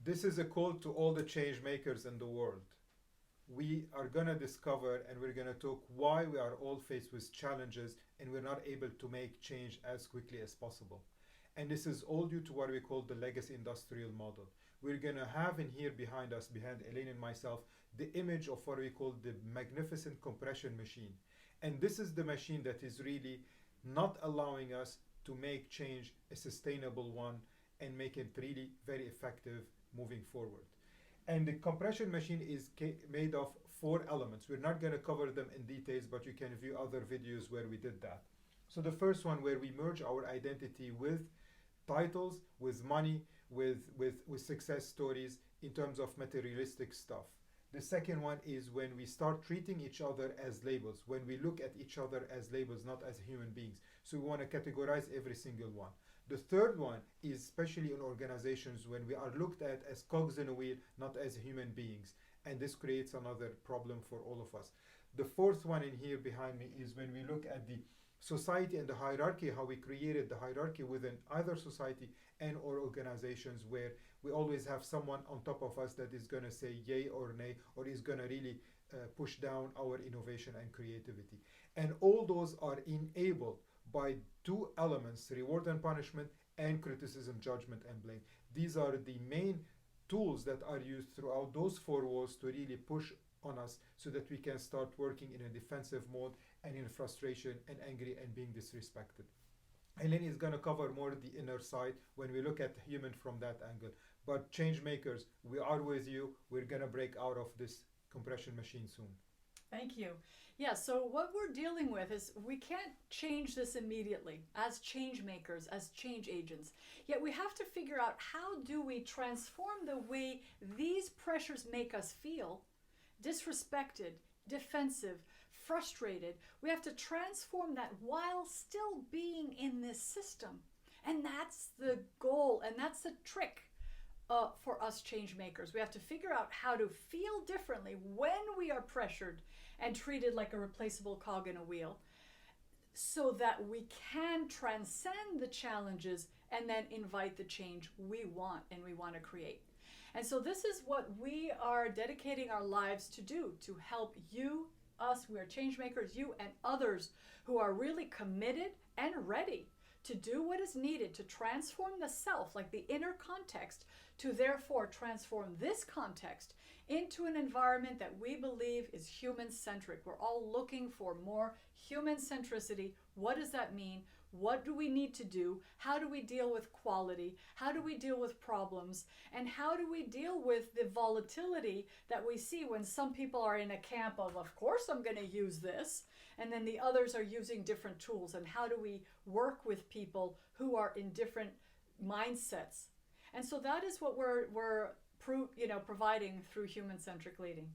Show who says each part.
Speaker 1: This is a call to all the change makers in the world. We are going to discover and we're going to talk why we are all faced with challenges and we're not able to make change as quickly as possible. And this is all due to what we call the legacy industrial model. We're going to have in here behind us, behind Elaine and myself, the image of what we call the magnificent compression machine. And this is the machine that is really not allowing us to make change a sustainable one and make it really very effective moving forward. And the compression machine is made of 4 elements. We're not going to cover them in details, but you can view other videos where we did that. So the first one, where we merge our identity with titles, with money, with success stories in terms of materialistic stuff. The second one is when we start treating each other as labels, when we look at each other as labels, not as human beings. So we want to categorize every single one. The third one is especially in organizations when we are looked at as cogs in a wheel, not as human beings. And this creates another problem for all of us. The fourth one in here behind me is when we look at the society and the hierarchy, how we created the hierarchy within either society and or organizations, where we always have someone on top of us that is going to say yay or nay, or is going to really push down our innovation and creativity. And all those are enabled by 2 elements, reward and punishment, and criticism, judgment, and blame. These are the main tools that are used throughout those 4 walls to really push on us so that we can start working in a defensive mode and in frustration and angry and being disrespected. Elaine is going to cover more the inner side when we look at human from that angle. But change makers, we are with you. We're going to break out of this compression machine soon.
Speaker 2: Thank you. Yeah, so what we're dealing with is we can't change this immediately as change makers, as change agents. Yet we have to figure out, how do we transform the way these pressures make us feel disrespected, defensive, frustrated. We have to transform that while still being in this system. And that's the goal, and that's the trick for us change makers. We have to figure out how to feel differently when we are pressured and treated like a replaceable cog in a wheel, so that we can transcend the challenges and then invite the change we want and we want to create. And so this is what we are dedicating our lives to do, to help you, us, we are change makers, you and others who are really committed and ready to do what is needed to transform the self, like the inner context, to therefore transform this context into an environment that we believe is human-centric. We're all looking for more human centricity. What does that mean? What do we need to do? How do we deal with quality? How do we deal with problems? And how do we deal with the volatility that we see when some people are in a camp of course I'm going to use this, and then the others are using different tools? And how do we work with people who are in different mindsets? And so that is what we're providing through human-centric leading.